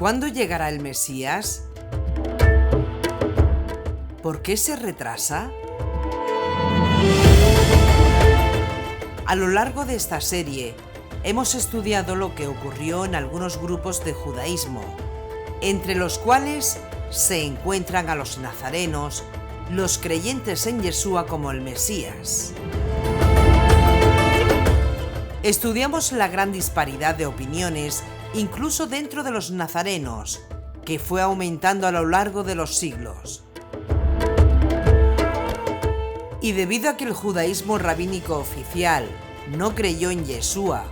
¿Cuándo llegará el Mesías? ¿Por qué se retrasa? A lo largo de esta serie, hemos estudiado lo que ocurrió en algunos grupos de judaísmo, entre los cuales se encuentran a los nazarenos, los creyentes en Yeshua como el Mesías. Estudiamos la gran disparidad de opiniones, incluso dentro de los nazarenos, que fue aumentando a lo largo de los siglos. Y debido a que el judaísmo rabínico oficial no creyó en Yeshua,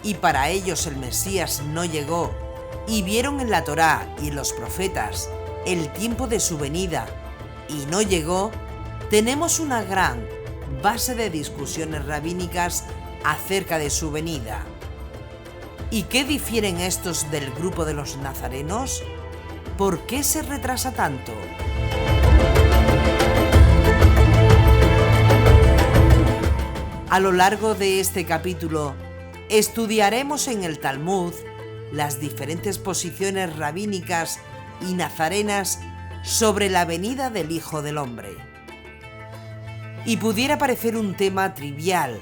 y para ellos el Mesías no llegó, y vieron en la Torá y en los profetas el tiempo de su venida, y no llegó, tenemos una gran base de discusiones rabínicas acerca de su venida. ¿Y qué difieren estos del grupo de los nazarenos? ¿Por qué se retrasa tanto? A lo largo de este capítulo, estudiaremos en el Talmud las diferentes posiciones rabínicas y nazarenas sobre la venida del Hijo del Hombre. Y pudiera parecer un tema trivial,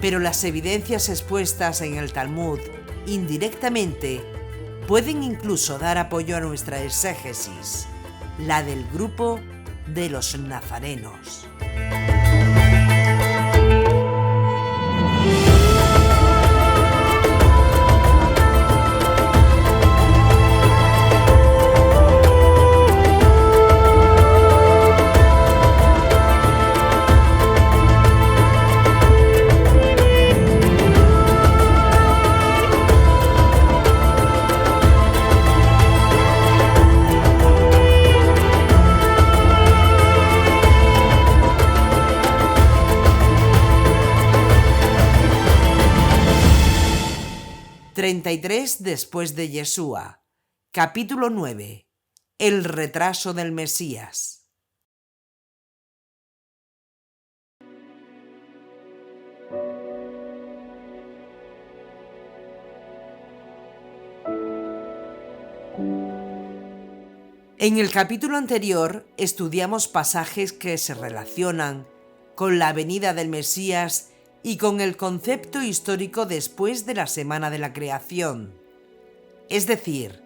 pero las evidencias expuestas en el Talmud indirectamente pueden incluso dar apoyo a nuestra exégesis, la del grupo de los nazarenos. ...33 después de Yeshua, capítulo 9, el retraso del Mesías. En el capítulo anterior estudiamos pasajes que se relacionan con la venida del Mesías y con el concepto histórico después de la semana de la creación. Es decir,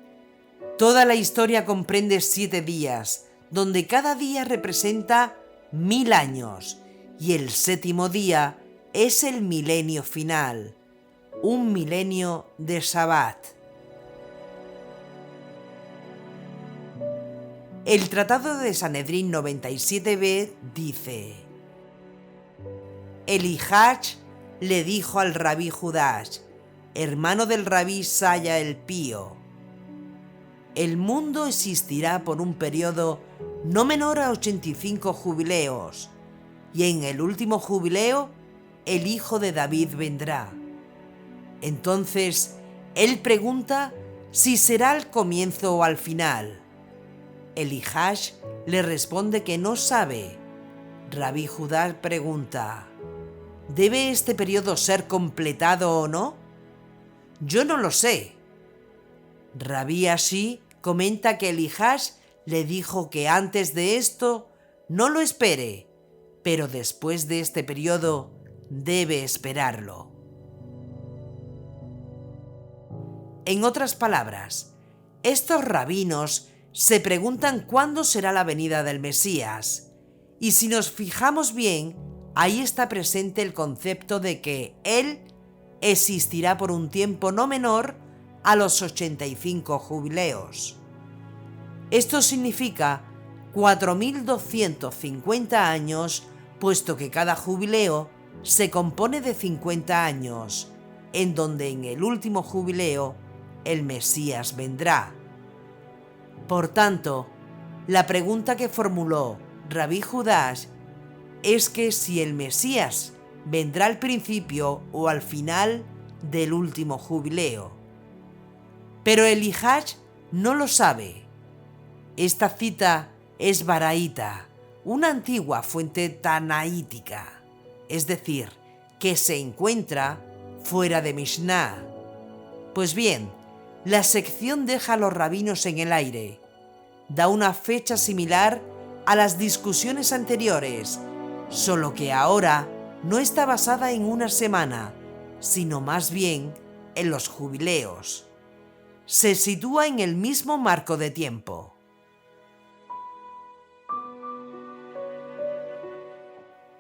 toda la historia comprende 7 días, donde cada día representa 1000 años, y el 7º día es el milenio final, un milenio de Shabbat. El Tratado de Sanedrín 97b dice: Elihach le dijo al rabí Judash, hermano del rabí Saya el Pío: el mundo existirá por un periodo no menor a 85 jubileos, y en el último jubileo el hijo de David vendrá. Entonces él pregunta si será al comienzo o al final. Elihach le responde que no sabe. Rabí Judá pregunta: ¿debe este periodo ser completado o no? Yo no lo sé. Rabí Ashi comenta que Elihach le dijo que antes de esto no lo espere, pero después de este periodo debe esperarlo. En otras palabras, estos rabinos se preguntan cuándo será la venida del Mesías, y si nos fijamos bien, ahí está presente el concepto de que Él existirá por un tiempo no menor a los 85 jubileos. Esto significa 4250 años, puesto que cada jubileo se compone de 50 años, en donde en el último jubileo el Mesías vendrá. Por tanto, la pregunta que formuló Rabí Judash es que si el Mesías vendrá al principio o al final del último jubileo. Pero Elihach no lo sabe. Esta cita es baraíta, una antigua fuente tanaítica, es decir, que se encuentra fuera de Mishnah. Pues bien, la sección deja a los rabinos en el aire. Da una fecha similar a las discusiones anteriores, solo que ahora no está basada en una semana, sino más bien en los jubileos. Se sitúa en el mismo marco de tiempo.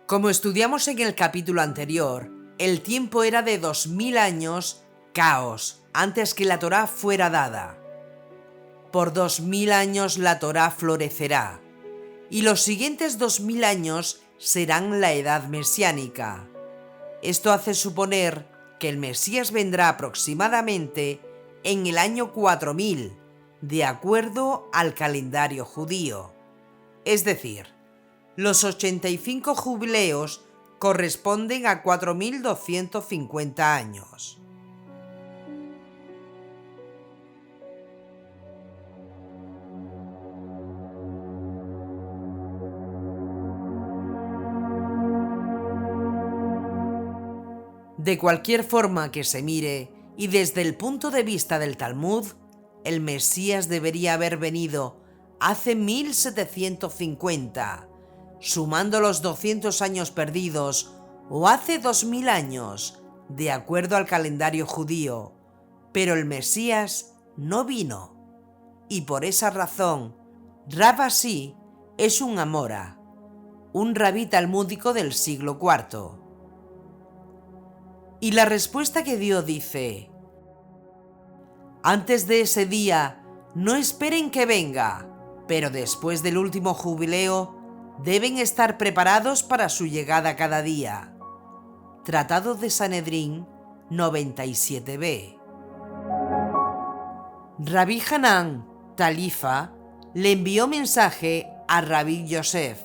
Como estudiamos en el capítulo anterior, el tiempo era de 2000 años, caos, antes que la Torá fuera dada. Por 2000 años la Torá florecerá, y los siguientes 2000 años serán la edad mesiánica. Esto hace suponer que el Mesías vendrá aproximadamente en el año 4000, de acuerdo al calendario judío. Es decir, los 85 jubileos corresponden a 4250 años. De cualquier forma que se mire, y desde el punto de vista del Talmud, el Mesías debería haber venido hace 1750, sumando los 200 años perdidos, o hace 2000 años, de acuerdo al calendario judío, pero el Mesías no vino. Y por esa razón, Rav Asi es un Amora, un rabí talmúdico del siglo IV. Y la respuesta que dio dice: antes de ese día, no esperen que venga, pero después del último jubileo, deben estar preparados para su llegada cada día. Tratado de Sanedrín 97b. Rabí Hanan Talifa le envió mensaje a Rabí Yosef.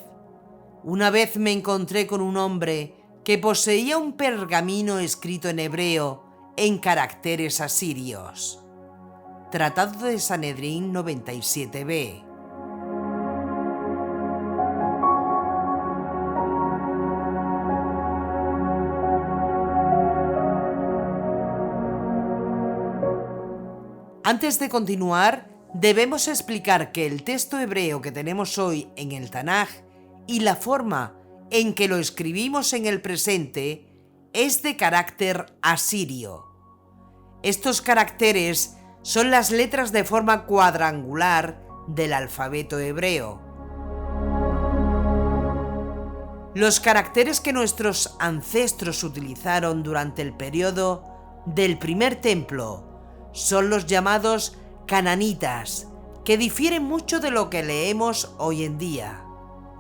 Una vez me encontré con un hombre que poseía un pergamino escrito en hebreo en caracteres asirios. Tratado de Sanedrín 97b. Antes de continuar, debemos explicar que el texto hebreo que tenemos hoy en el Tanaj y la forma en que lo escribimos en el presente es de carácter asirio. Estos caracteres son las letras de forma cuadrangular del alfabeto hebreo. Los caracteres que nuestros ancestros utilizaron durante el periodo del primer templo son los llamados cananitas, que difieren mucho de lo que leemos hoy en día.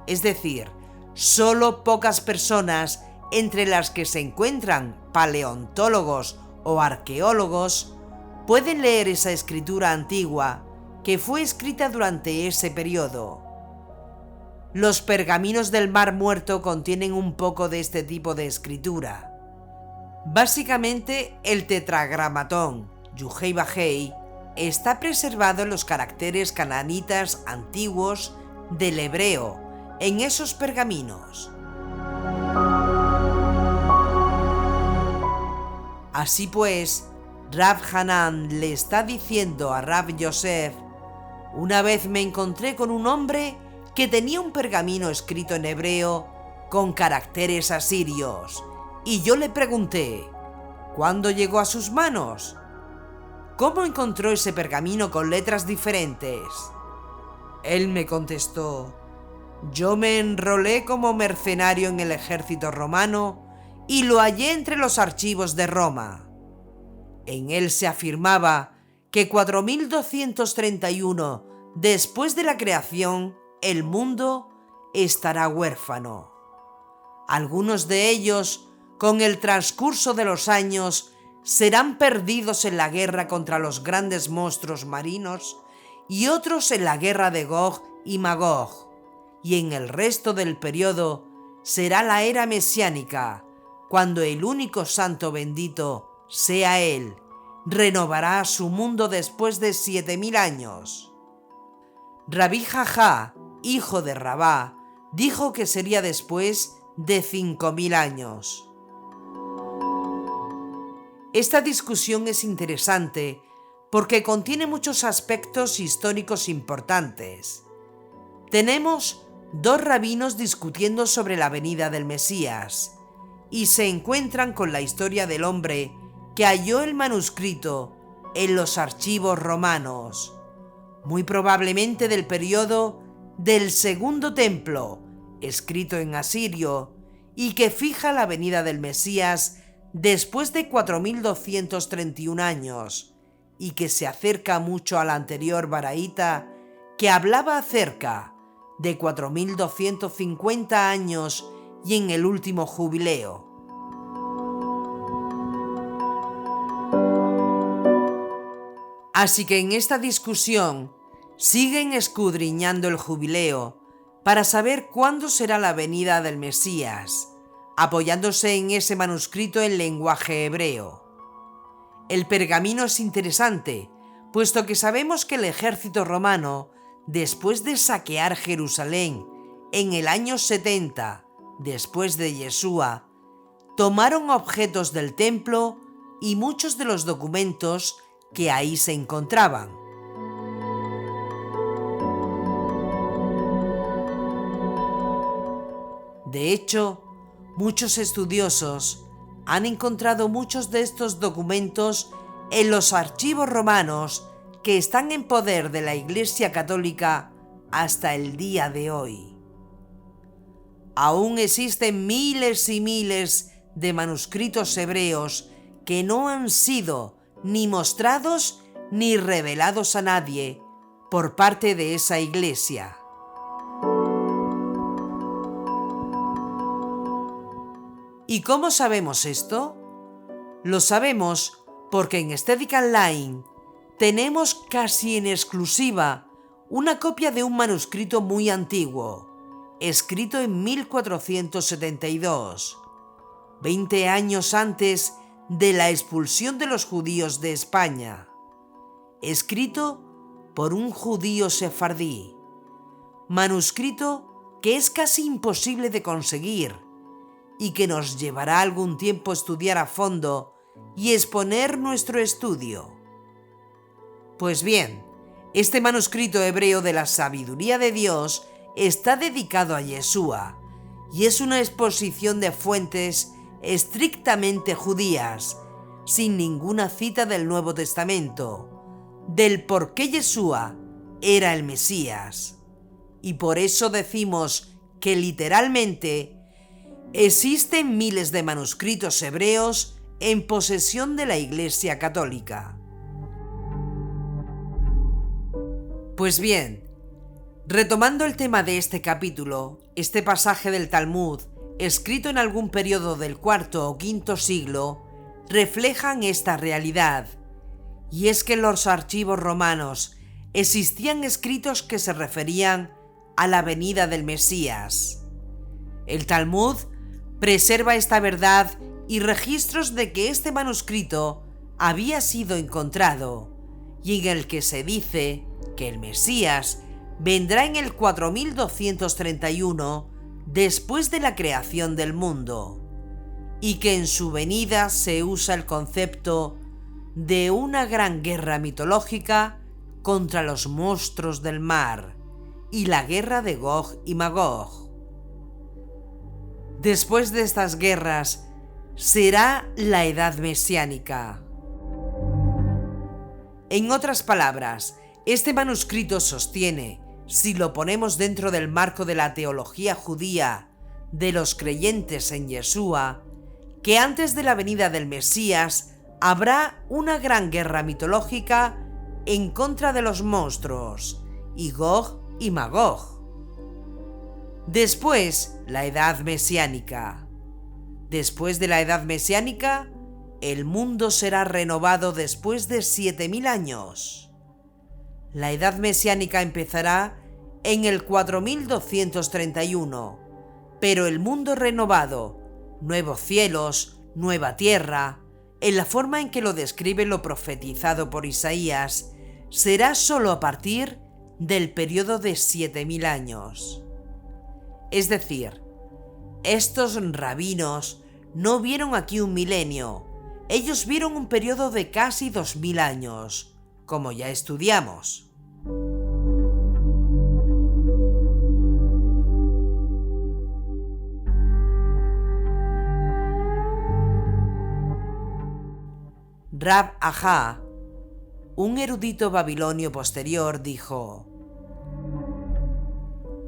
Es decir, solo pocas personas, entre las que se encuentran paleontólogos o arqueólogos, pueden leer esa escritura antigua que fue escrita durante ese periodo. Los pergaminos del Mar Muerto contienen un poco de este tipo de escritura. Básicamente, el tetragramatón Yuhei Bajei está preservado en los caracteres cananitas antiguos del hebreo en esos pergaminos. Así pues, Rav Hanan le está diciendo a Rav Yosef: una vez me encontré con un hombre que tenía un pergamino escrito en hebreo con caracteres asirios, y yo le pregunté: ¿cuándo llegó a sus manos? ¿Cómo encontró ese pergamino con letras diferentes? Él me contestó: yo me enrolé como mercenario en el ejército romano y lo hallé entre los archivos de Roma. En él se afirmaba que 4231 después de la creación, el mundo estará huérfano. Algunos de ellos, con el transcurso de los años, serán perdidos en la guerra contra los grandes monstruos marinos y otros en la guerra de Gog y Magog. Y en el resto del periodo será la era mesiánica, cuando el único santo bendito sea Él, renovará su mundo después de 7000 años. Rabí Jajá, hijo de Rabá, dijo que sería después de 5000 años. Esta discusión es interesante porque contiene muchos aspectos históricos importantes. Tenemos dos rabinos discutiendo sobre la venida del Mesías, y se encuentran con la historia del hombre que halló el manuscrito en los archivos romanos, muy probablemente del periodo del Segundo Templo, escrito en asirio, y que fija la venida del Mesías después de 4231 años, y que se acerca mucho al anterior baraíta, que hablaba acerca de 4250 años y en el último jubileo. Así que en esta discusión siguen escudriñando el jubileo para saber cuándo será la venida del Mesías, apoyándose en ese manuscrito en lenguaje hebreo. El pergamino es interesante, puesto que sabemos que el ejército romano, después de saquear Jerusalén en el año 70 después de Yeshua, tomaron objetos del templo y muchos de los documentos que ahí se encontraban. De hecho, muchos estudiosos han encontrado muchos de estos documentos en los archivos romanos que están en poder de la Iglesia Católica hasta el día de hoy. Aún existen miles y miles de manuscritos hebreos que no han sido ni mostrados ni revelados a nadie por parte de esa iglesia. ¿Y cómo sabemos esto? Lo sabemos porque en Aesthetic Online tenemos casi en exclusiva una copia de un manuscrito muy antiguo, escrito en 1472, 20 años antes de la expulsión de los judíos de España, escrito por un judío sefardí, manuscrito que es casi imposible de conseguir y que nos llevará algún tiempo estudiar a fondo y exponer nuestro estudio. Pues bien, este manuscrito hebreo de la sabiduría de Dios está dedicado a Yeshua y es una exposición de fuentes estrictamente judías, sin ninguna cita del Nuevo Testamento, del por qué Yeshua era el Mesías. Y por eso decimos que literalmente existen miles de manuscritos hebreos en posesión de la Iglesia Católica. Pues bien, retomando el tema de este capítulo, este pasaje del Talmud, escrito en algún periodo del IV o V siglo, reflejan esta realidad, y es que en los archivos romanos existían escritos que se referían a la venida del Mesías. El Talmud preserva esta verdad y registros de que este manuscrito había sido encontrado, y en el que se dice que el Mesías vendrá en el 4231 después de la creación del mundo, y que en su venida se usa el concepto de una gran guerra mitológica contra los monstruos del mar y la guerra de Gog y Magog. Después de estas guerras será la edad mesiánica. En otras palabras, este manuscrito sostiene, si lo ponemos dentro del marco de la teología judía de los creyentes en Yeshua, que antes de la venida del Mesías habrá una gran guerra mitológica en contra de los monstruos, y Gog y Magog. Después, la edad mesiánica. Después de la edad mesiánica, el mundo será renovado después de 7000 años. La edad mesiánica empezará en el 4231, pero el mundo renovado, nuevos cielos, nueva tierra, en la forma en que lo describe lo profetizado por Isaías, será solo a partir del periodo de 7000 años. Es decir, estos rabinos no vieron aquí un milenio, ellos vieron un periodo de casi 2000 años, como ya estudiamos. Rab Aha, un erudito babilonio posterior, dijo: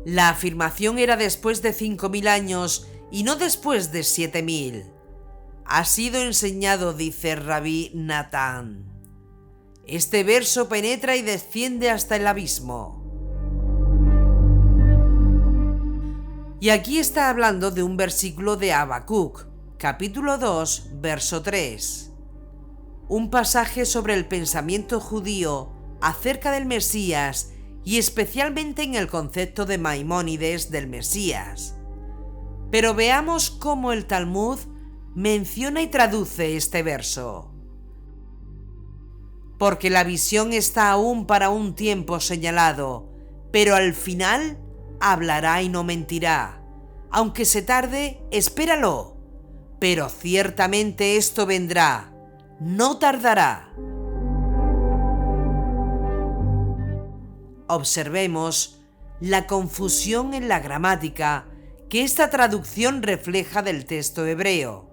la afirmación era después de 5000 años y no después de 7000. Ha sido enseñado, dice Rabí Natán. Este verso penetra y desciende hasta el abismo. Y aquí está hablando de un versículo de Habacuc, capítulo 2, verso 3. Un pasaje sobre el pensamiento judío acerca del Mesías y especialmente en el concepto de Maimónides del Mesías. Pero veamos cómo el Talmud menciona y traduce este verso. Porque la visión está aún para un tiempo señalado, pero al final hablará y no mentirá. Aunque se tarde, espéralo. Pero ciertamente esto vendrá, no tardará. Observemos la confusión en la gramática que esta traducción refleja del texto hebreo.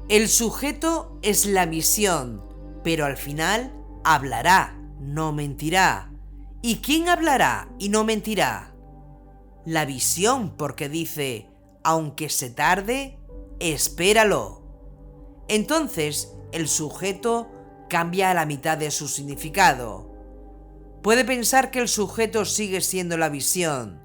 El sujeto es la visión, pero al final hablará, no mentirá. ¿Y quién hablará y no mentirá? La visión, porque dice, aunque se tarde, espéralo. Entonces, el sujeto cambia a la mitad de su significado. Puede pensar que el sujeto sigue siendo la visión,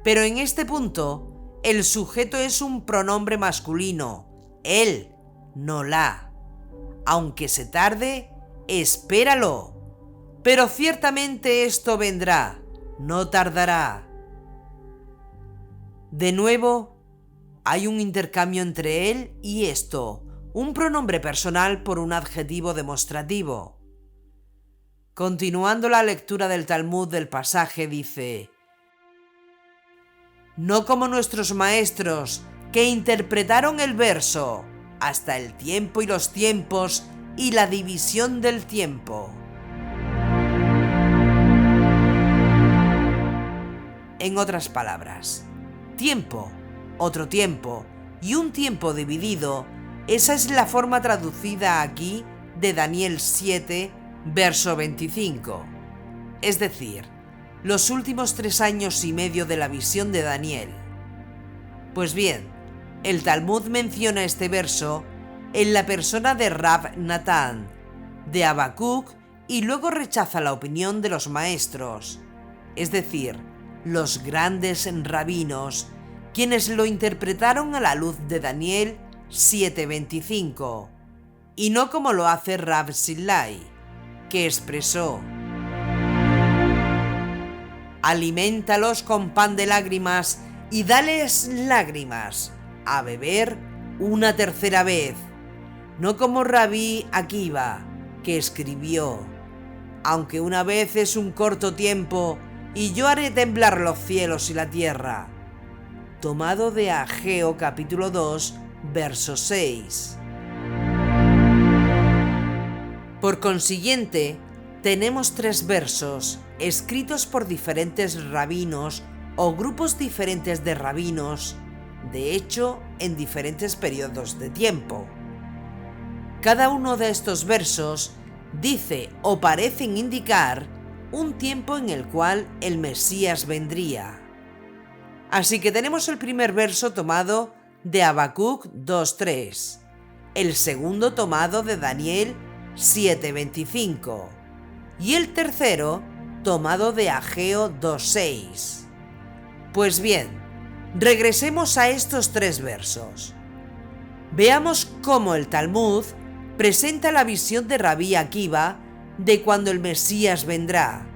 pero en este punto, el sujeto es un pronombre masculino, él, no la. Aunque se tarde, espéralo. Pero ciertamente esto vendrá, no tardará. De nuevo, hay un intercambio entre él y esto, un pronombre personal por un adjetivo demostrativo. Continuando la lectura del Talmud del pasaje dice: no como nuestros maestros que interpretaron el verso hasta el tiempo y los tiempos y la división del tiempo. En otras palabras, tiempo, otro tiempo y un tiempo dividido, esa es la forma traducida aquí de Daniel 7, verso 25. Es decir, los últimos 3 años y medio de la visión de Daniel. Pues bien, el Talmud menciona este verso en la persona de Rab Natán, de Habacuc, y luego rechaza la opinión de los maestros, es decir, los grandes rabinos, quienes lo interpretaron a la luz de Daniel 7:25, y no como lo hace Rab Sillai, que expresó: aliméntalos con pan de lágrimas y dales lágrimas a beber una tercera vez, no como Rabí Akiva, que escribió: aunque una vez es un corto tiempo, y yo haré temblar los cielos y la tierra. Tomado de Ageo capítulo 2, verso 6. Por consiguiente, tenemos 3 versos escritos por diferentes rabinos o grupos diferentes de rabinos, de hecho, en diferentes periodos de tiempo. Cada uno de estos versos dice o parecen indicar un tiempo en el cual el Mesías vendría. Así que tenemos el primer verso tomado de Habacuc 2:3, el segundo tomado de Daniel 7:25 y el tercero tomado de Ageo 2:6. Pues bien, regresemos a estos 3 versos. Veamos cómo el Talmud presenta la visión de Rabí Akiva de cuando el Mesías vendrá.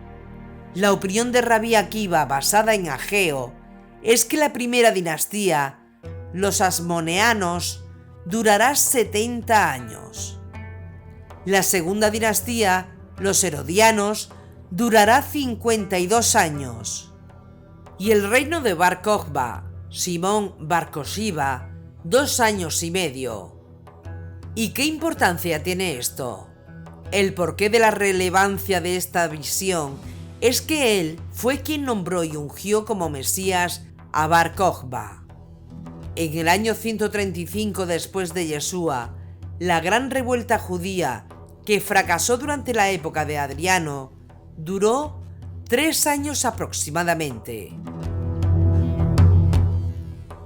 La opinión de Rabí Akiva, basada en Ageo, es que la primera dinastía, los asmoneanos, durará 70 años. La segunda dinastía, los herodianos, durará 52 años. Y el reino de Bar Kokhba, Simón Bar Koshiba, 2 años y medio. ¿Y qué importancia tiene esto? El porqué de la relevancia de esta visión es que él fue quien nombró y ungió como Mesías a Bar Kokhba. En el año 135 después de Yeshua, la gran revuelta judía, que fracasó durante la época de Adriano, duró 3 años aproximadamente.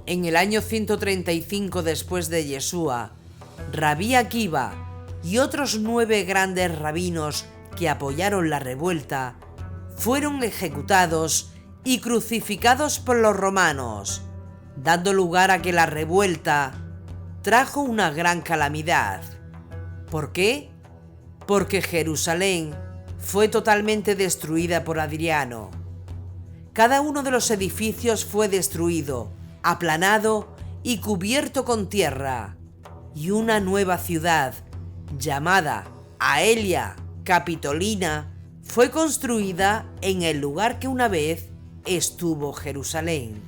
En el año 135 después de Yeshua, Rabí Akiva y otros 9 grandes rabinos que apoyaron la revuelta fueron ejecutados y crucificados por los romanos, dando lugar a que la revuelta trajo una gran calamidad. ¿Por qué? Porque Jerusalén fue totalmente destruida por Adriano. Cada uno de los edificios fue destruido, aplanado y cubierto con tierra, y una nueva ciudad, llamada Aelia Capitolina, fue construida en el lugar que una vez estuvo Jerusalén.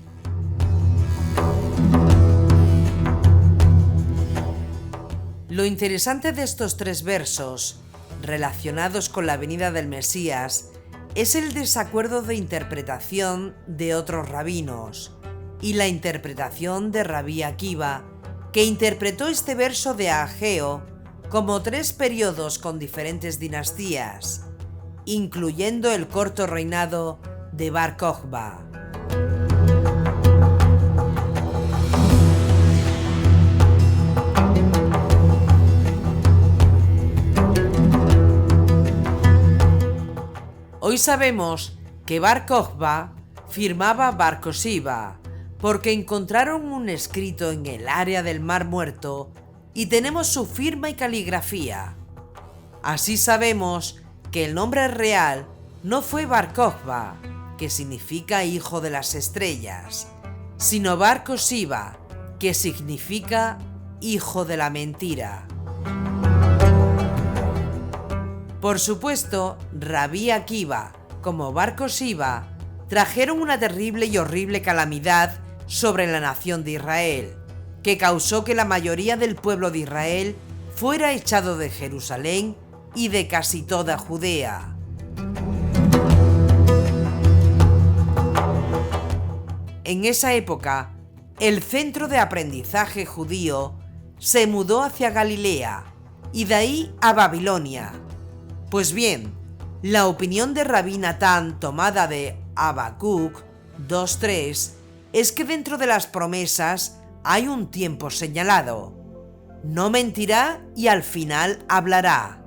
Lo interesante de estos 3 versos, relacionados con la venida del Mesías, es el desacuerdo de interpretación de otros rabinos y la interpretación de Rabí Akiva, que interpretó este verso de Ageo como 3 periodos con diferentes dinastías, incluyendo el corto reinado de Bar Kokhba. Hoy sabemos que Bar Kokhba firmaba Bar Kosiba porque encontraron un escrito en el área del Mar Muerto y tenemos su firma y caligrafía. Así sabemos que el nombre real no fue Bar Kokhba, que significa hijo de las estrellas, sino Bar Kosiba, que significa hijo de la mentira. Por supuesto, Rabí Akiva, como Bar Kosiba, trajeron una terrible y horrible calamidad sobre la nación de Israel, que causó que la mayoría del pueblo de Israel fuera echado de Jerusalén y de casi toda Judea. En esa época, el centro de aprendizaje judío se mudó hacia Galilea y de ahí a Babilonia. Pues bien, la opinión de Rabí Natán tomada de Habacuc 2:3 es que dentro de las promesas hay un tiempo señalado. No mentirá y al final hablará.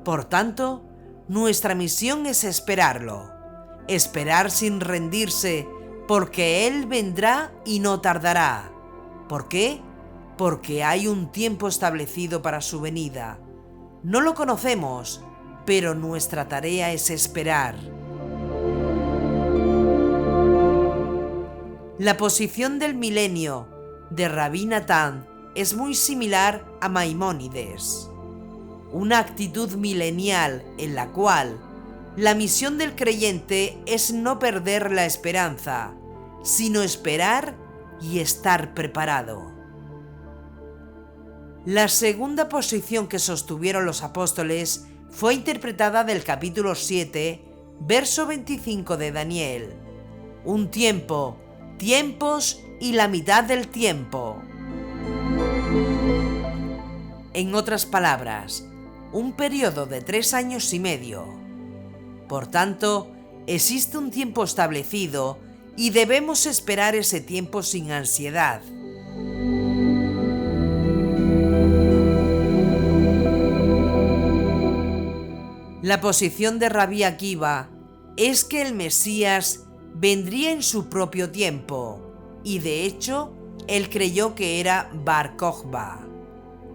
Por tanto, nuestra misión es esperarlo. Esperar sin rendirse, porque Él vendrá y no tardará. ¿Por qué? Porque hay un tiempo establecido para su venida. No lo conocemos, pero nuestra tarea es esperar. La posición del milenio de Rabí Natán es muy similar a Maimónides, una actitud milenial en la cual la misión del creyente es no perder la esperanza, sino esperar y estar preparado. La segunda posición que sostuvieron los apóstoles fue interpretada del capítulo 7, verso 25 de Daniel. Un tiempo, tiempos y la mitad del tiempo. En otras palabras, un periodo de 3 años y medio. Por tanto, existe un tiempo establecido y debemos esperar ese tiempo sin ansiedad. La posición de Rabí Akiva es que el Mesías vendría en su propio tiempo, y de hecho, él creyó que era Bar Kokhba,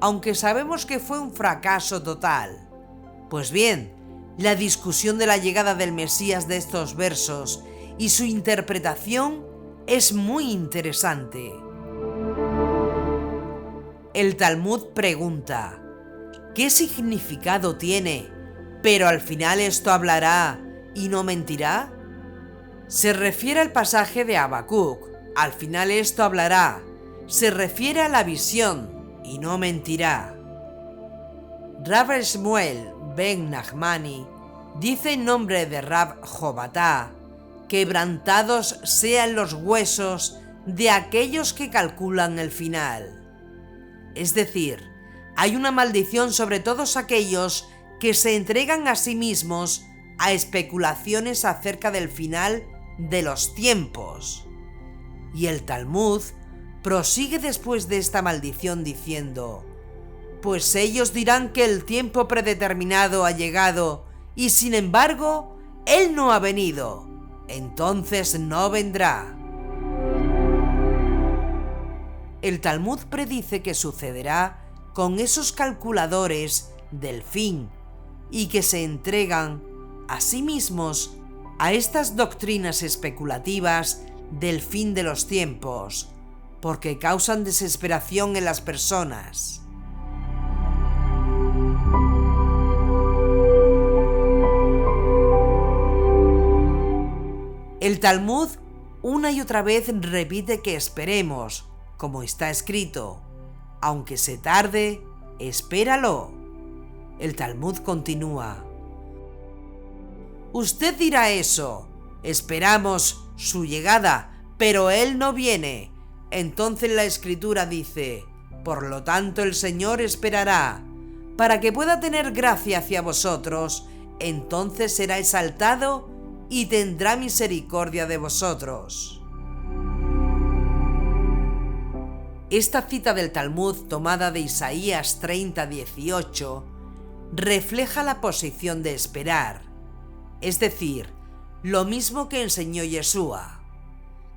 aunque sabemos que fue un fracaso total. Pues bien, la discusión de la llegada del Mesías de estos versos y su interpretación es muy interesante. El Talmud pregunta, ¿qué significado tiene? ¿Pero al final esto hablará y no mentirá? Se refiere al pasaje de Habacuc, al final esto hablará. Se refiere a la visión y no mentirá. Rav Shmuel ben Nachmani dice en nombre de Rav Jovatá: quebrantados sean los huesos de aquellos que calculan el final. Es decir, hay una maldición sobre todos aquellos que se entregan a sí mismos a especulaciones acerca del final de los tiempos. Y el Talmud prosigue después de esta maldición diciendo: pues ellos dirán que el tiempo predeterminado ha llegado y sin embargo él no ha venido, entonces no vendrá. El Talmud predice que sucederá con esos calculadores del fin y que se entregan a sí mismos a estas doctrinas especulativas del fin de los tiempos, porque causan desesperación en las personas. El Talmud una y otra vez repite que esperemos, como está escrito: aunque se tarde, espéralo. El Talmud continúa: usted dirá eso, esperamos su llegada, pero él no viene. Entonces la Escritura dice: por lo tanto el Señor esperará, para que pueda tener gracia hacia vosotros, entonces será exaltado y tendrá misericordia de vosotros. Esta cita del Talmud, tomada de Isaías 30:18, refleja la posición de esperar, es decir, lo mismo que enseñó Yeshua.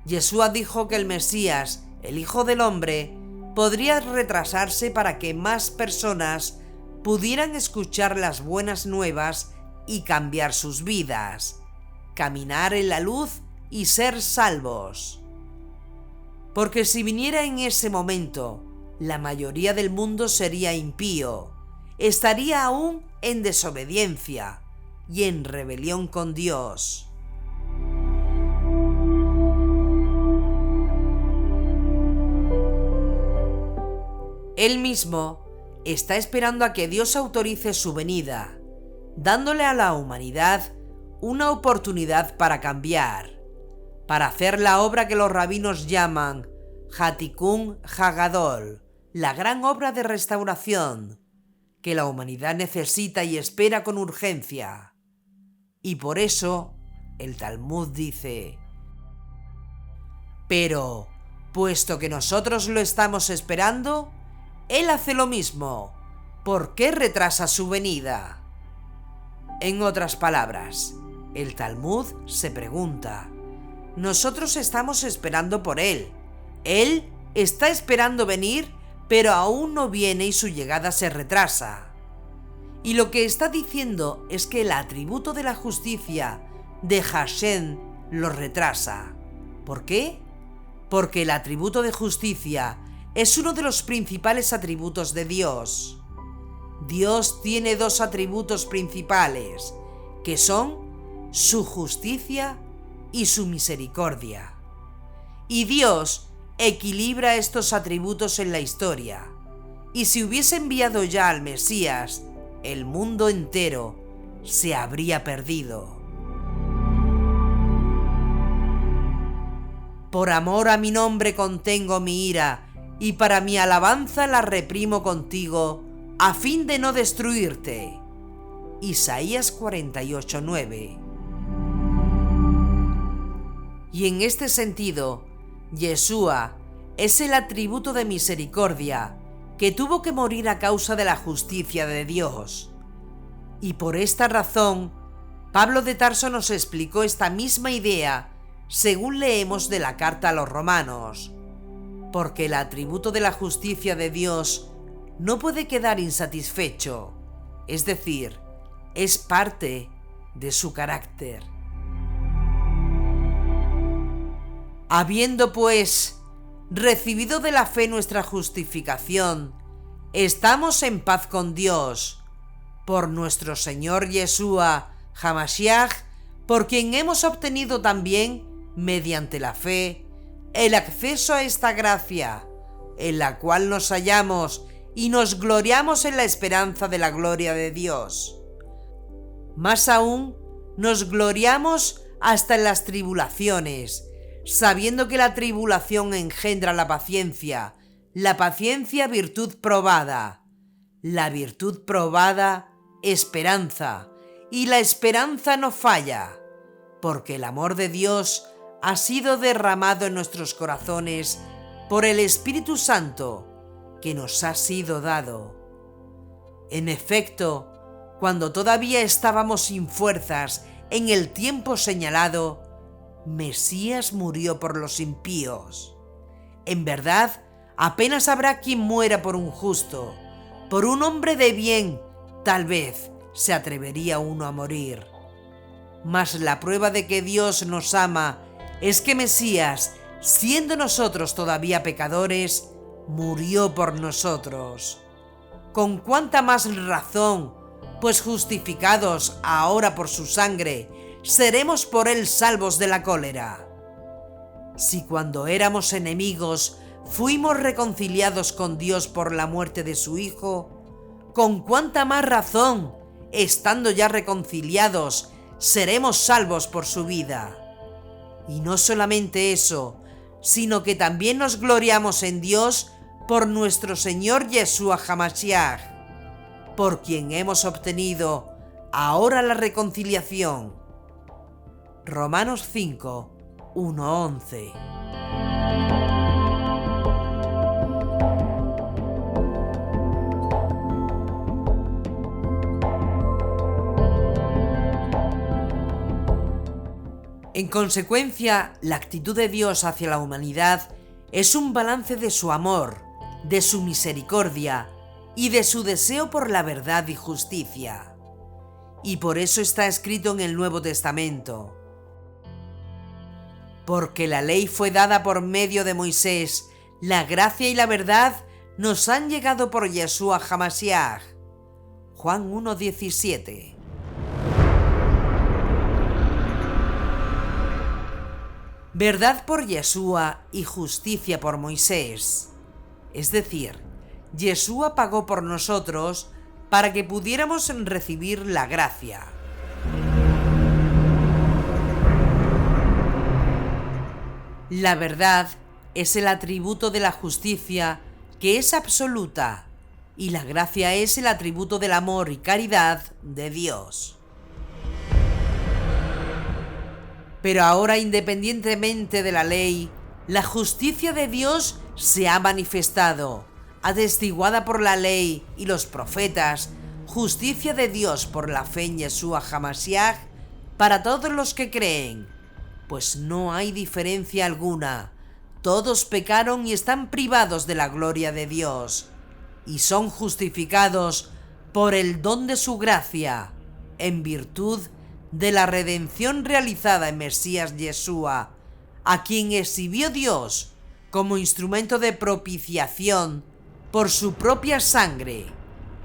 Yeshua dijo que el Mesías, el Hijo del Hombre, podría retrasarse para que más personas pudieran escuchar las buenas nuevas y cambiar sus vidas, caminar en la luz y ser salvos. Porque si viniera en ese momento, la mayoría del mundo sería impío, estaría aún en desobediencia y en rebelión con Dios. Él mismo está esperando a que Dios autorice su venida, dándole a la humanidad una oportunidad para cambiar, para hacer la obra que los rabinos llaman Hatikun Hagadol, la gran obra de restauración, que la humanidad necesita y espera con urgencia. Y por eso el Talmud dice: pero, puesto que nosotros lo estamos esperando, Él hace lo mismo. ¿Por qué retrasa su venida? En otras palabras, el Talmud se pregunta: nosotros estamos esperando por Él. Él está esperando venir, pero aún no viene y su llegada se retrasa. Y lo que está diciendo es que el atributo de la justicia de Hashem lo retrasa. ¿Por qué? Porque el atributo de justicia es uno de los principales atributos de Dios. Dios tiene dos atributos principales, que son su justicia y su misericordia. Y Dios equilibra estos atributos en la historia. Y si hubiese enviado ya al Mesías, el mundo entero se habría perdido. Por amor a mi nombre contengo mi ira, y para mi alabanza la reprimo contigo, a fin de no destruirte. Isaías 48:9. Y en este sentido, Yeshua es el atributo de misericordia que tuvo que morir a causa de la justicia de Dios. Y por esta razón, Pablo de Tarso nos explicó esta misma idea según leemos de la carta a los romanos, porque el atributo de la justicia de Dios no puede quedar insatisfecho, es decir, es parte de su carácter. Habiendo pues recibido de la fe nuestra justificación, estamos en paz con Dios, por nuestro Señor Yeshua HaMashiach, por quien hemos obtenido también, mediante la fe, el acceso a esta gracia, en la cual nos hallamos y nos gloriamos en la esperanza de la gloria de Dios. Más aún, nos gloriamos hasta en las tribulaciones, sabiendo que la tribulación engendra la paciencia virtud probada, la virtud probada esperanza, y la esperanza no falla, porque el amor de Dios ha sido derramado en nuestros corazones por el Espíritu Santo que nos ha sido dado. En efecto, cuando todavía estábamos sin fuerzas en el tiempo señalado, Mesías murió por los impíos. En verdad, apenas habrá quien muera por un justo. Por un hombre de bien, tal vez se atrevería uno a morir. Mas la prueba de que Dios nos ama es que Mesías, siendo nosotros todavía pecadores, murió por nosotros. ¿Con cuánta más razón, pues justificados ahora por su sangre, seremos por él salvos de la cólera? Si cuando éramos enemigos fuimos reconciliados con Dios por la muerte de su Hijo, ¿con cuánta más razón, estando ya reconciliados, seremos salvos por su vida? Y no solamente eso, sino que también nos gloriamos en Dios por nuestro Señor Yeshua HaMashiach, por quien hemos obtenido ahora la reconciliación. Romanos 5, 1-11. En consecuencia, la actitud de Dios hacia la humanidad es un balance de su amor, de su misericordia y de su deseo por la verdad y justicia. Y por eso está escrito en el Nuevo Testamento: porque la ley fue dada por medio de Moisés, la gracia y la verdad nos han llegado por Yeshua HaMashiach. Juan 1:17. Verdad por Yeshua y justicia por Moisés. Es decir, Yeshua pagó por nosotros para que pudiéramos recibir la gracia. La verdad es el atributo de la justicia que es absoluta, y la gracia es el atributo del amor y caridad de Dios. Pero ahora, independientemente de la ley, la justicia de Dios se ha manifestado, atestiguada por la ley y los profetas, justicia de Dios por la fe en Yeshua HaMashiach para todos los que creen, pues no hay diferencia alguna. Todos pecaron y están privados de la gloria de Dios, y son justificados por el don de su gracia, en virtud de la redención realizada en Mesías Yeshua, a quien exhibió Dios como instrumento de propiciación por su propia sangre,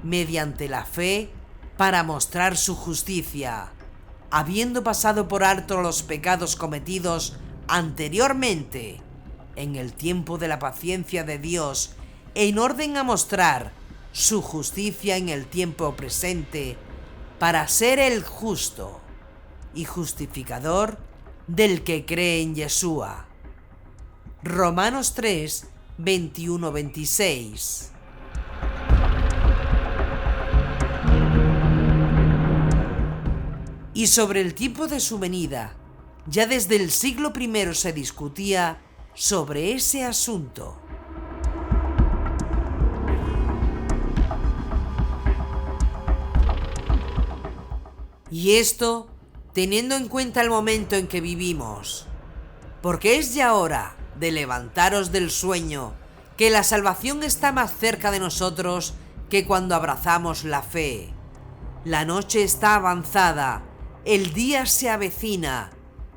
mediante la fe, para mostrar su justicia, habiendo pasado por alto los pecados cometidos anteriormente, en el tiempo de la paciencia de Dios, en orden a mostrar su justicia en el tiempo presente, para ser el justo y justificador del que cree en Yeshua. Romanos 3, 21-26. Y sobre el tiempo de su venida, ya desde el siglo I se discutía sobre ese asunto. Y esto teniendo en cuenta el momento en que vivimos, porque es ya hora de levantaros del sueño, que la salvación está más cerca de nosotros que cuando abrazamos la fe. La noche está avanzada, el día se avecina.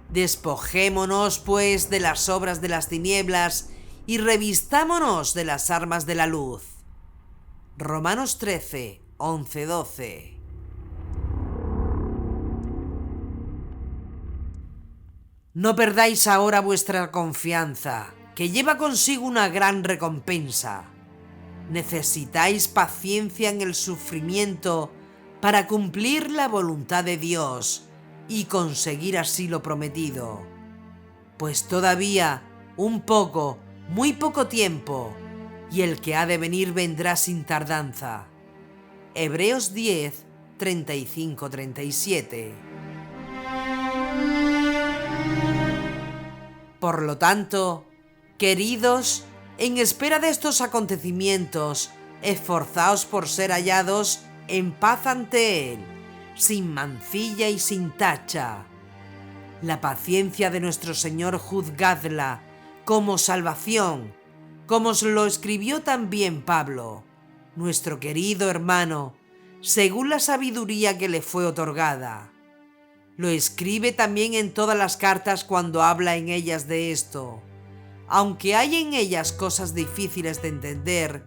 Despojémonos, pues, de las obras de las tinieblas y revistámonos de las armas de la luz. Romanos 13, 11-12. No perdáis ahora vuestra confianza, que lleva consigo una gran recompensa. necesitáis paciencia en el sufrimiento para cumplir la voluntad de Dios y conseguir así lo prometido. Pues todavía un poco, muy poco tiempo, y el que ha de venir vendrá sin tardanza. Hebreos 10, 35-37. Por lo tanto, queridos, en espera de estos acontecimientos, esforzaos por ser hallados en paz ante Él, sin mancilla y sin tacha. La paciencia de nuestro Señor juzgadla como salvación, como os lo escribió también Pablo, nuestro querido hermano, según la sabiduría que le fue otorgada. Lo escribe también en todas las cartas cuando habla en ellas de esto, aunque hay en ellas cosas difíciles de entender,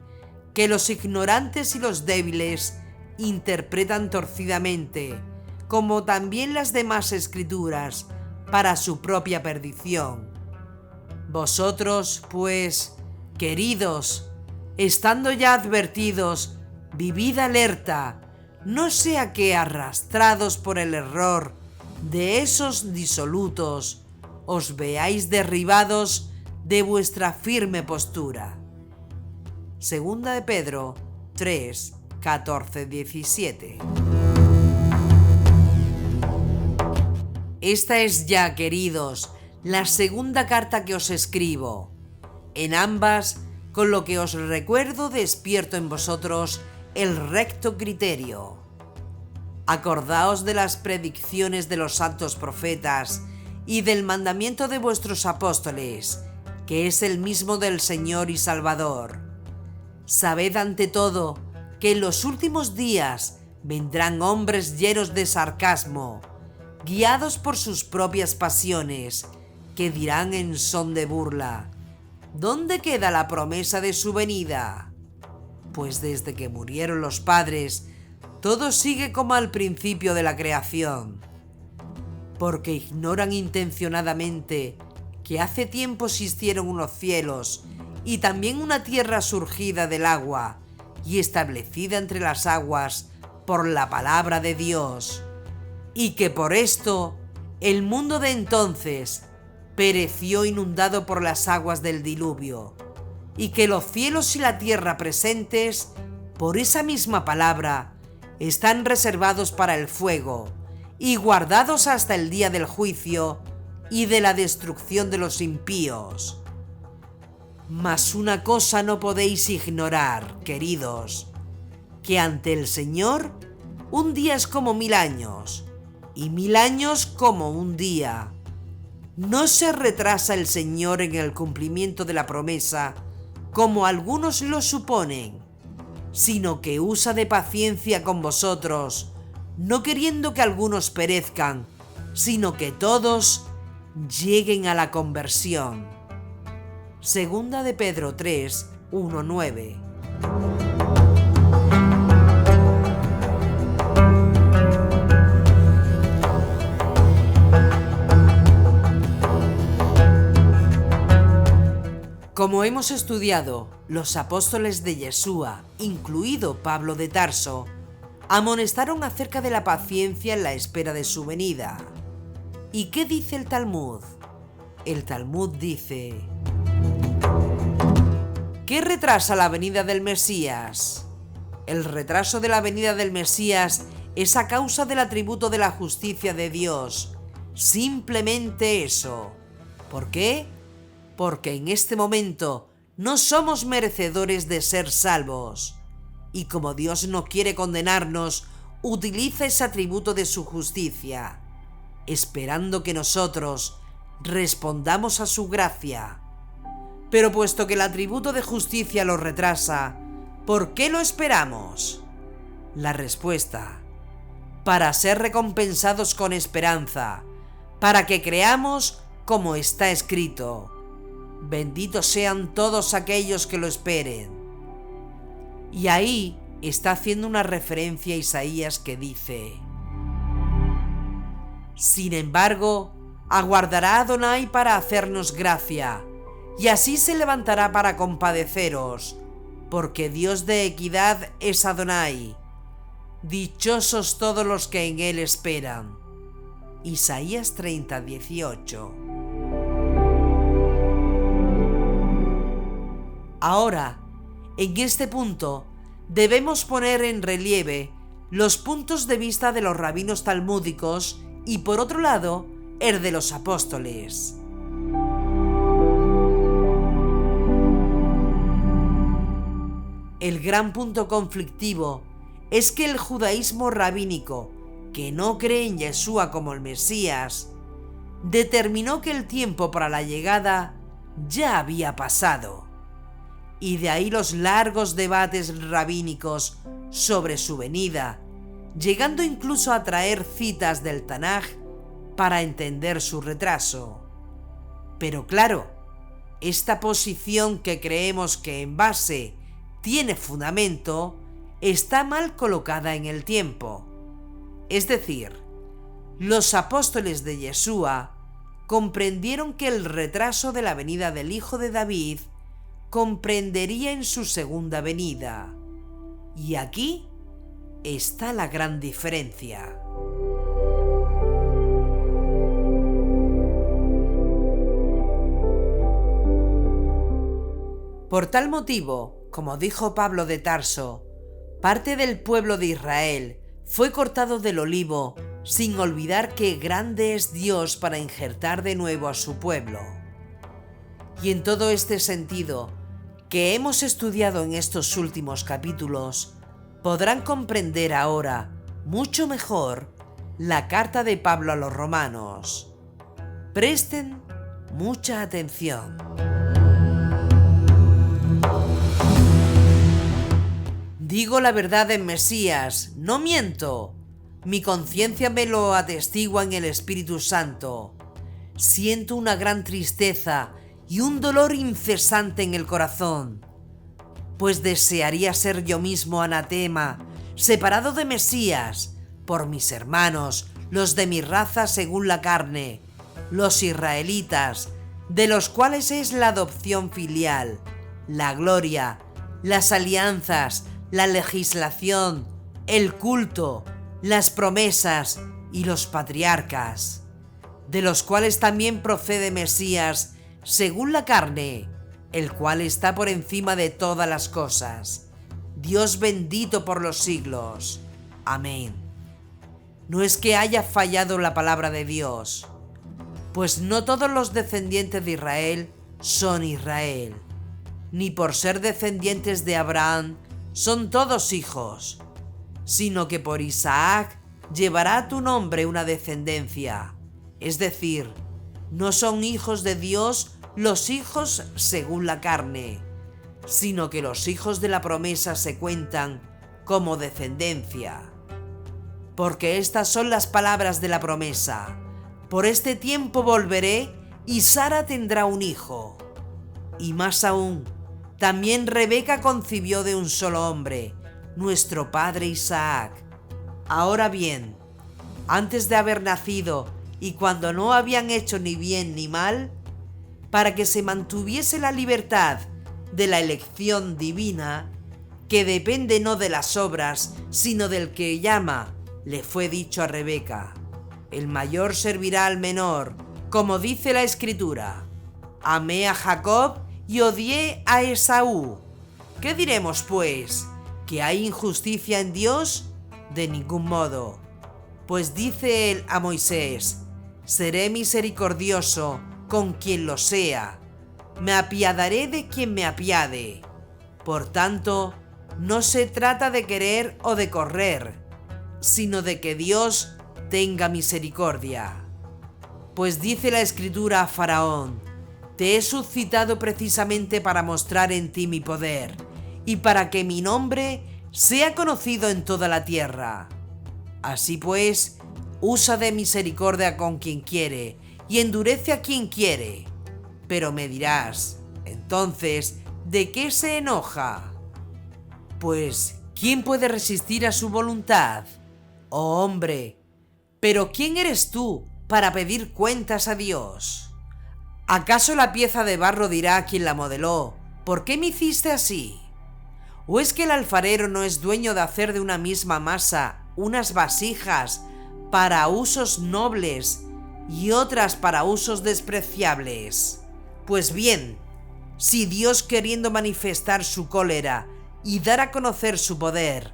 que los ignorantes y los débiles interpretan torcidamente, como también las demás escrituras, para su propia perdición. Vosotros, pues, queridos, estando ya advertidos, vivid alerta, no sea que, arrastrados por el error de esos disolutos, os veáis derribados de vuestra firme postura. Segunda de Pedro 3, 14, 17. Esta es ya, queridos, la segunda carta que os escribo. En ambas, con lo que os recuerdo, despierto en vosotros el recto criterio. Acordaos de las predicciones de los santos profetas y del mandamiento de vuestros apóstoles, que es el mismo del Señor y Salvador. Sabed ante todo que en los últimos días vendrán hombres llenos de sarcasmo, guiados por sus propias pasiones, que dirán en son de burla: ¿dónde queda la promesa de su venida? Pues desde que murieron los padres, todo sigue como al principio de la creación. Porque ignoran intencionadamente que hace tiempo existieron unos cielos y también una tierra surgida del agua y establecida entre las aguas por la palabra de Dios, y que por esto el mundo de entonces pereció inundado por las aguas del diluvio, y que los cielos y la tierra presentes, por esa misma palabra, están reservados para el fuego y guardados hasta el día del juicio y de la destrucción de los impíos. Mas una cosa no podéis ignorar, queridos, que ante el Señor un día es como 1000 años, y 1000 años como un día. No se retrasa el Señor en el cumplimiento de la promesa, como algunos lo suponen, sino que usa de paciencia con vosotros, no queriendo que algunos perezcan, sino que todos lleguen a la conversión. Segunda de Pedro 3, 1, 9. Como hemos estudiado, los apóstoles de Yeshua, incluido Pablo de Tarso, amonestaron acerca de la paciencia en la espera de su venida. ¿Y qué dice el Talmud? El Talmud dice: ¿qué retrasa la venida del Mesías? El retraso de la venida del Mesías es a causa del atributo de la justicia de Dios. Simplemente eso. ¿Por qué? Porque en este momento no somos merecedores de ser salvos. Y como Dios no quiere condenarnos, utiliza ese atributo de su justicia, esperando que nosotros respondamos a su gracia. Pero puesto que el atributo de justicia lo retrasa, ¿por qué lo esperamos? La respuesta: para ser recompensados con esperanza, para que creamos como está escrito: benditos sean todos aquellos que lo esperen. Y ahí está haciendo una referencia a Isaías que dice: sin embargo, aguardará Adonai para hacernos gracia, y así se levantará para compadeceros, porque Dios de equidad es Adonai. Dichosos todos los que en él esperan. Isaías 30:18. Ahora, en este punto, debemos poner en relieve los puntos de vista de los rabinos talmúdicos y, por otro lado, el de los apóstoles. El gran punto conflictivo es que el judaísmo rabínico, que no cree en Yeshua como el Mesías, determinó que el tiempo para la llegada ya había pasado. Y de ahí los largos debates rabínicos sobre su venida, llegando incluso a traer citas del Tanaj para entender su retraso. Pero claro, esta posición que creemos que en base tiene fundamento, está mal colocada en el tiempo. Es decir, los apóstoles de Yeshua comprendieron que el retraso de la venida del Hijo de David comprendería en su segunda venida. Y aquí está la gran diferencia. Por tal motivo, como dijo Pablo de Tarso, parte del pueblo de Israel fue cortado del olivo, sin olvidar que grande es Dios para injertar de nuevo a su pueblo. Y en todo este sentido, que hemos estudiado en estos últimos capítulos, podrán comprender ahora, mucho mejor, la carta de Pablo a los romanos. Presten mucha atención. Digo la verdad en Mesías, no miento. Mi conciencia me lo atestigua en el Espíritu Santo. Siento una gran tristeza y un dolor incesante en el corazón, pues desearía ser yo mismo anatema, separado de Mesías, por mis hermanos, los de mi raza según la carne, los israelitas, de los cuales es la adopción filial, la gloria, las alianzas, la legislación, el culto, las promesas y los patriarcas, de los cuales también procede Mesías según la carne, el cual está por encima de todas las cosas, Dios bendito por los siglos. Amén. No es que haya fallado la palabra de Dios, pues no todos los descendientes de Israel son Israel, ni por ser descendientes de Abraham son todos hijos, sino que por Isaac llevará tu nombre una descendencia, es decir, no son hijos de Dios los hijos según la carne, sino que los hijos de la promesa se cuentan como descendencia. Porque estas son las palabras de la promesa: por este tiempo volveré y Sara tendrá un hijo. Y más aún, también Rebeca concibió de un solo hombre, nuestro padre Isaac. Ahora bien, antes de haber nacido y cuando no habían hecho ni bien ni mal, para que se mantuviese la libertad de la elección divina, que depende no de las obras, sino del que llama, le fue dicho a Rebeca: el mayor servirá al menor, como dice la Escritura: amé a Jacob y odié a Esaú. ¿Qué diremos, pues? ¿Que hay injusticia en Dios? De ningún modo. Pues dice él a Moisés: seré misericordioso con quien lo sea, me apiadaré de quien me apiade. Por tanto, no se trata de querer o de correr, sino de que Dios tenga misericordia. Pues dice la Escritura a Faraón: te he suscitado precisamente para mostrar en ti mi poder, y para que mi nombre sea conocido en toda la tierra. Así pues, usa de misericordia con quien quiere, y endurece a quien quiere. Pero me dirás, entonces, ¿de qué se enoja? Pues, ¿quién puede resistir a su voluntad? Oh hombre, ¿pero quién eres tú para pedir cuentas a Dios? ¿Acaso la pieza de barro dirá a quien la modeló: ¿por qué me hiciste así? ¿O es que el alfarero no es dueño de hacer de una misma masa unas vasijas para usos nobles y otras para usos despreciables? Pues bien, si Dios, queriendo manifestar su cólera y dar a conocer su poder,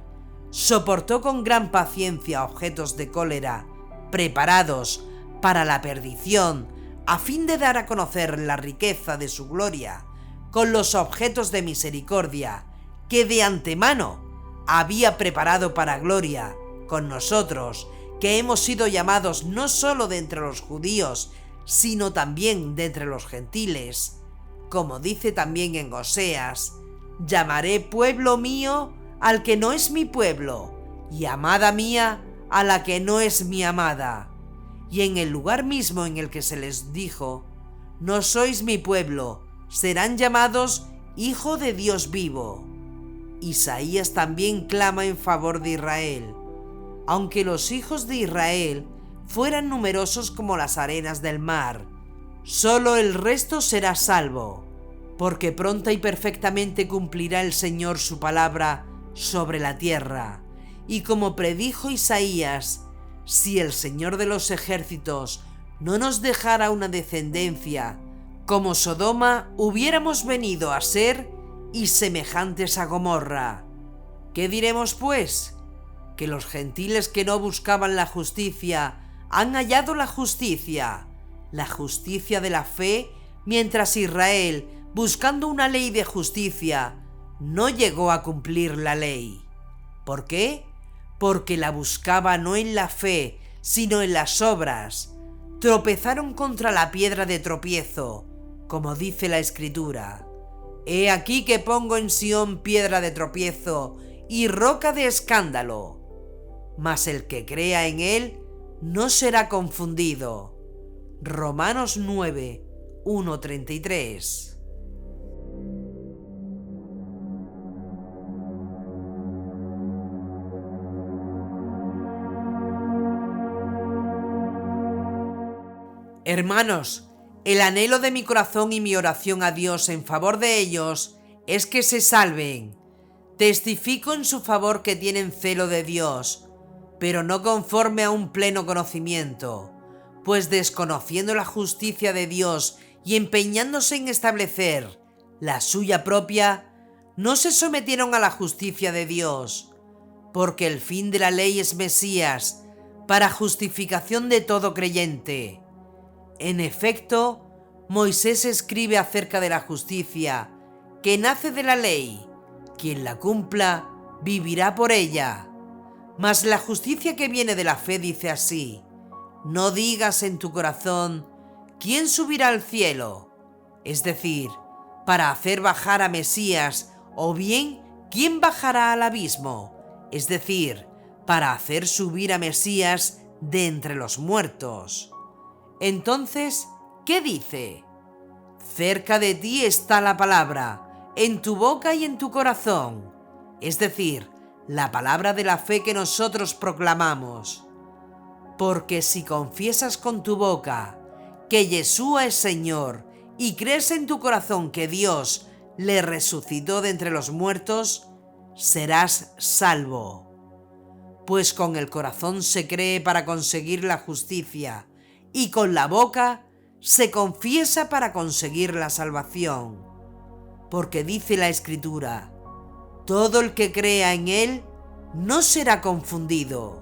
soportó con gran paciencia objetos de cólera preparados para la perdición, a fin de dar a conocer la riqueza de su gloria con los objetos de misericordia que de antemano había preparado para gloria con nosotros, que hemos sido llamados no solo de entre los judíos, sino también de entre los gentiles. Como dice también en Oseas: llamaré pueblo mío al que no es mi pueblo, y amada mía a la que no es mi amada. Y en el lugar mismo en el que se les dijo: no sois mi pueblo, serán llamados hijo de Dios vivo. Isaías también clama en favor de Israel: aunque los hijos de Israel fueran numerosos como las arenas del mar, solo el resto será salvo, porque pronta y perfectamente cumplirá el Señor su palabra sobre la tierra. Y como predijo Isaías: si el Señor de los ejércitos no nos dejara una descendencia, como Sodoma hubiéramos venido a ser y semejantes a Gomorra. ¿Qué diremos pues? Que los gentiles que no buscaban la justicia han hallado la justicia de la fe, mientras Israel, buscando una ley de justicia, no llegó a cumplir la ley. ¿Por qué? Porque la buscaba no en la fe, sino en las obras. Tropezaron contra la piedra de tropiezo, como dice la Escritura: he aquí que pongo en Sión piedra de tropiezo y roca de escándalo, mas el que crea en él no será confundido. Romanos 9, 1-33. Hermanos, el anhelo de mi corazón y mi oración a Dios en favor de ellos es que se salven. Testifico en su favor que tienen celo de Dios, pero no conforme a un pleno conocimiento, pues desconociendo la justicia de Dios y empeñándose en establecer la suya propia, no se sometieron a la justicia de Dios, porque el fin de la ley es Mesías, para justificación de todo creyente. En efecto, Moisés escribe acerca de la justicia que nace de la ley: quien la cumpla vivirá por ella. Mas la justicia que viene de la fe dice así: no digas en tu corazón: ¿quién subirá al cielo? Es decir, para hacer bajar a Mesías, o bien, ¿quién bajará al abismo? Es decir, para hacer subir a Mesías de entre los muertos. Entonces, ¿qué dice? Cerca de ti está la palabra, en tu boca y en tu corazón, es decir, la palabra de la fe que nosotros proclamamos. Porque si confiesas con tu boca que Yeshua es Señor y crees en tu corazón que Dios le resucitó de entre los muertos, serás salvo. Pues con el corazón se cree para conseguir la justicia, y con la boca se confiesa para conseguir la salvación. Porque dice la Escritura: todo el que crea en Él no será confundido.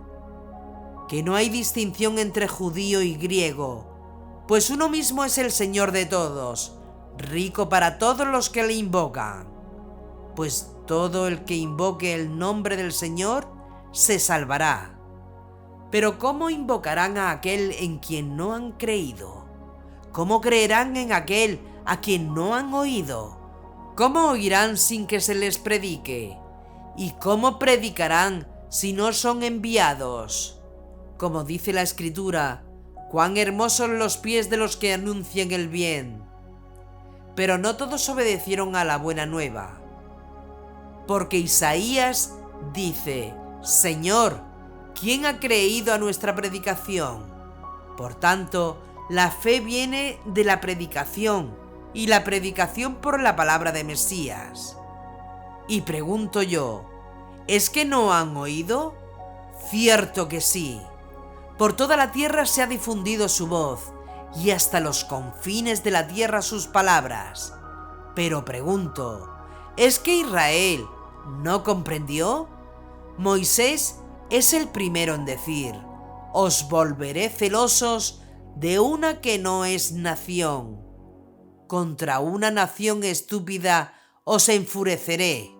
Que no hay distinción entre judío y griego, pues uno mismo es el Señor de todos, rico para todos los que le invocan. Pues todo el que invoque el nombre del Señor se salvará. Pero ¿cómo invocarán a aquel en quien no han creído? ¿Cómo creerán en aquel a quien no han oído? ¿Cómo oirán sin que se les predique? ¿Y cómo predicarán si no son enviados? Como dice la Escritura: cuán hermosos los pies de los que anuncian el bien. Pero no todos obedecieron a la buena nueva. Porque Isaías dice: Señor, ¿quién ha creído a nuestra predicación? Por tanto, la fe viene de la predicación, y la predicación por la palabra de Mesías. Y pregunto yo, ¿es que no han oído? Cierto que sí. Por toda la tierra se ha difundido su voz, y hasta los confines de la tierra sus palabras. Pero pregunto, ¿es que Israel no comprendió? Moisés es el primero en decir, os volveré celosos de una que no es nación. Contra una nación estúpida os enfureceré.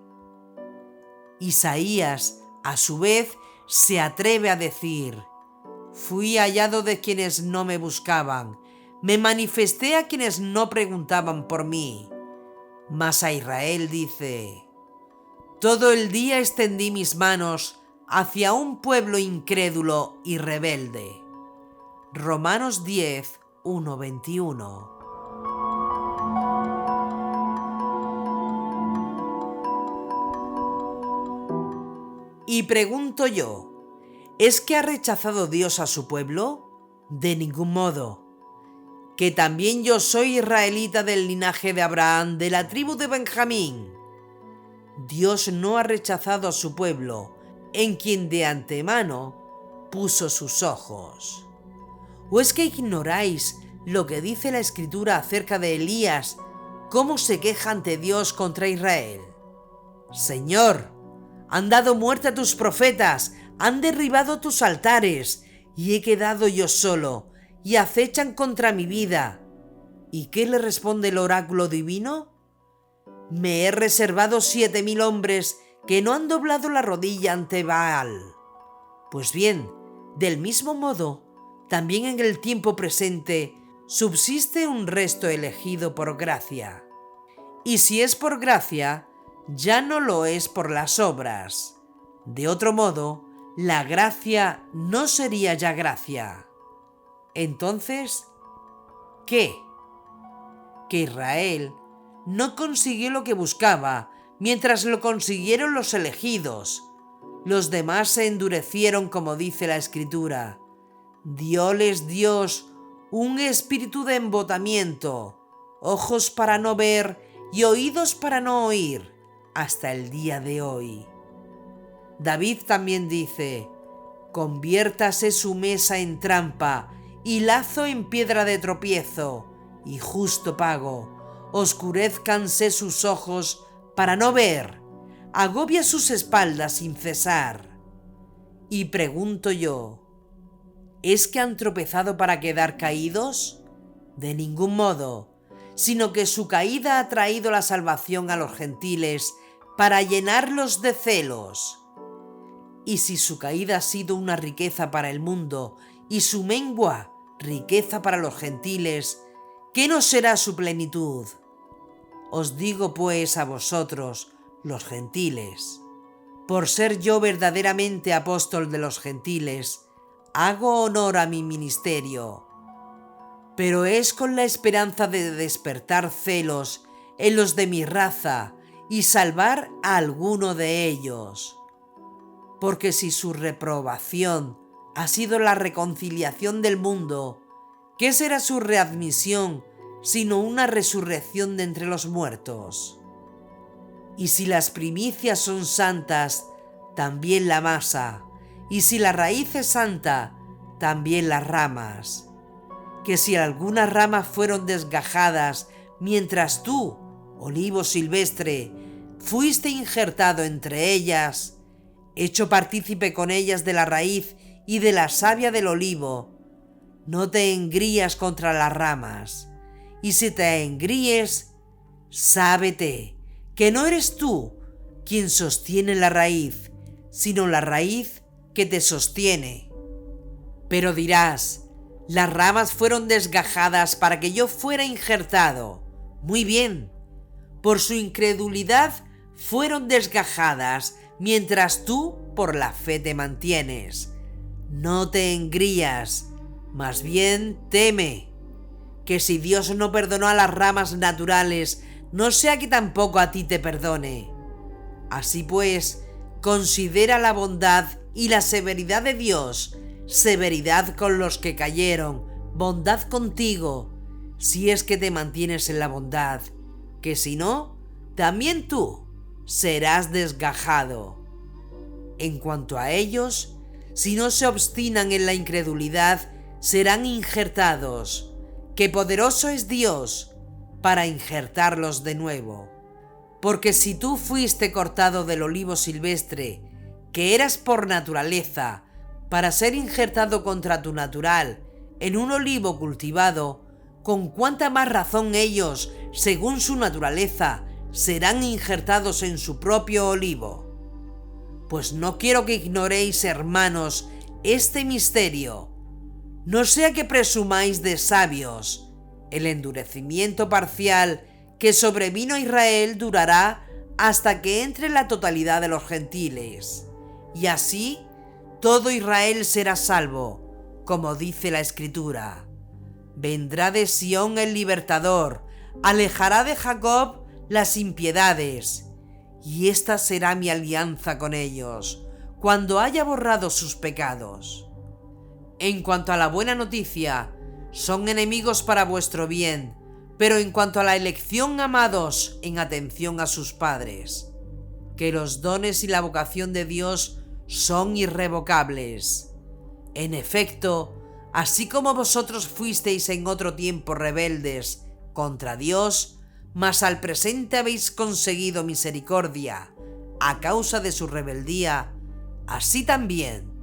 Isaías, a su vez, se atreve a decir, fui hallado de quienes no me buscaban, me manifesté a quienes no preguntaban por mí. Mas a Israel dice, todo el día extendí mis manos hacia un pueblo incrédulo y rebelde. Romanos 10, 1-21. Y pregunto yo, ¿es que ha rechazado Dios a su pueblo? De ningún modo. Que también yo soy israelita del linaje de Abraham, de la tribu de Benjamín. Dios no ha rechazado a su pueblo, en quien de antemano puso sus ojos. ¿O es que ignoráis lo que dice la Escritura acerca de Elías, cómo se queja ante Dios contra Israel? Señor, han dado muerte a tus profetas, han derribado tus altares, y he quedado yo solo, y acechan contra mi vida. ¿Y qué le responde el oráculo divino? Me he reservado 7,000 hombres que no han doblado la rodilla ante Baal. Pues bien, del mismo modo, también en el tiempo presente subsiste un resto elegido por gracia. Y si es por gracia, ya no lo es por las obras. De otro modo, la gracia no sería ya gracia. Entonces, ¿qué? Que Israel no consiguió lo que buscaba, mientras lo consiguieron los elegidos. Los demás se endurecieron, como dice la Escritura. Dióles Dios un espíritu de embotamiento, ojos para no ver y oídos para no oír, hasta el día de hoy. David también dice, conviértase su mesa en trampa y lazo en piedra de tropiezo y justo pago. Oscurézcanse sus ojos para no ver, agobia sus espaldas sin cesar. Y pregunto yo, ¿es que han tropezado para quedar caídos? De ningún modo, sino que su caída ha traído la salvación a los gentiles para llenarlos de celos. Y si su caída ha sido una riqueza para el mundo y su mengua riqueza para los gentiles, ¿qué no será su plenitud? Os digo pues a vosotros, los gentiles, por ser yo verdaderamente apóstol de los gentiles, hago honor a mi ministerio, pero es con la esperanza de despertar celos en los de mi raza y salvar a alguno de ellos. Porque si su reprobación ha sido la reconciliación del mundo, ¿qué será su readmisión sino una resurrección de entre los muertos? Y si las primicias son santas, también la masa, y si la raíz es santa, también las ramas. Que si algunas ramas fueron desgajadas, mientras tú, olivo silvestre, fuiste injertado entre ellas, hecho partícipe con ellas de la raíz y de la savia del olivo, no te engrías contra las ramas, y si te engríes, sábete que no eres tú quien sostiene la raíz, sino la raíz que te sostiene. Pero dirás, las ramas fueron desgajadas para que yo fuera injertado. Muy bien, por su incredulidad fueron desgajadas, mientras tú por la fe te mantienes. No te engrías, más bien teme, que si Dios no perdonó a las ramas naturales, no sea que tampoco a ti te perdone. Así pues, considera la bondad y la severidad de Dios, severidad con los que cayeron, bondad contigo, si es que te mantienes en la bondad, que si no, también tú serás desgajado. En cuanto a ellos, si no se obstinan en la incredulidad, serán injertados, que poderoso es Dios para injertarlos de nuevo. Porque si tú fuiste cortado del olivo silvestre, que eras por naturaleza, para ser injertado contra tu natural en un olivo cultivado, con cuánta más razón ellos, según su naturaleza, serán injertados en su propio olivo. Pues no quiero que ignoréis, hermanos, este misterio. No sea que presumáis de sabios. El endurecimiento parcial que sobrevino a Israel durará hasta que entre la totalidad de los gentiles. Y así, todo Israel será salvo, como dice la Escritura. Vendrá de Sión el libertador, alejará de Jacob las impiedades, y esta será mi alianza con ellos, cuando haya borrado sus pecados. En cuanto a la buena noticia, son enemigos para vuestro bien, pero en cuanto a la elección, amados en atención a sus padres, que los dones y la vocación de Dios son irrevocables. En efecto, así como vosotros fuisteis en otro tiempo rebeldes contra Dios, mas al presente habéis conseguido misericordia a causa de su rebeldía, así también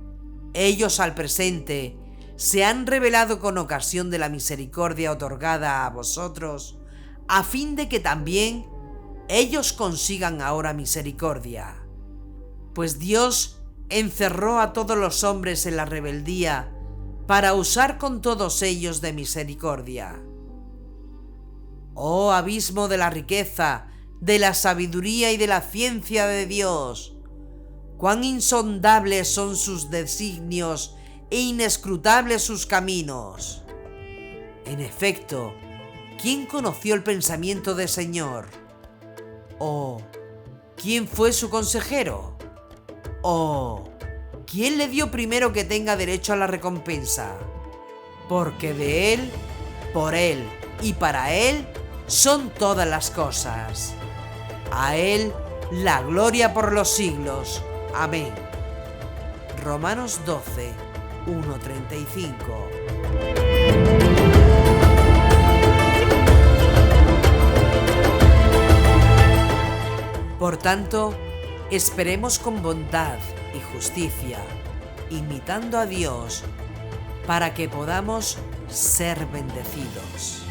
ellos al presente se han revelado con ocasión de la misericordia otorgada a vosotros, a fin de que también ellos consigan ahora misericordia. Pues Dios encerró a todos los hombres en la rebeldía para usar con todos ellos de misericordia. Oh abismo de la riqueza, de la sabiduría y de la ciencia de Dios, cuán insondables son sus designios e inescrutables sus caminos. En efecto, ¿quién conoció el pensamiento del Señor? ¿O quién fue su consejero? ¿O quién le dio primero que tenga derecho a la recompensa? Porque de Él, por Él y para Él son todas las cosas. A Él la gloria por los siglos. Amén. Romanos 12, 1:35. Por tanto, esperemos con bondad y justicia, imitando a Dios, para que podamos ser bendecidos.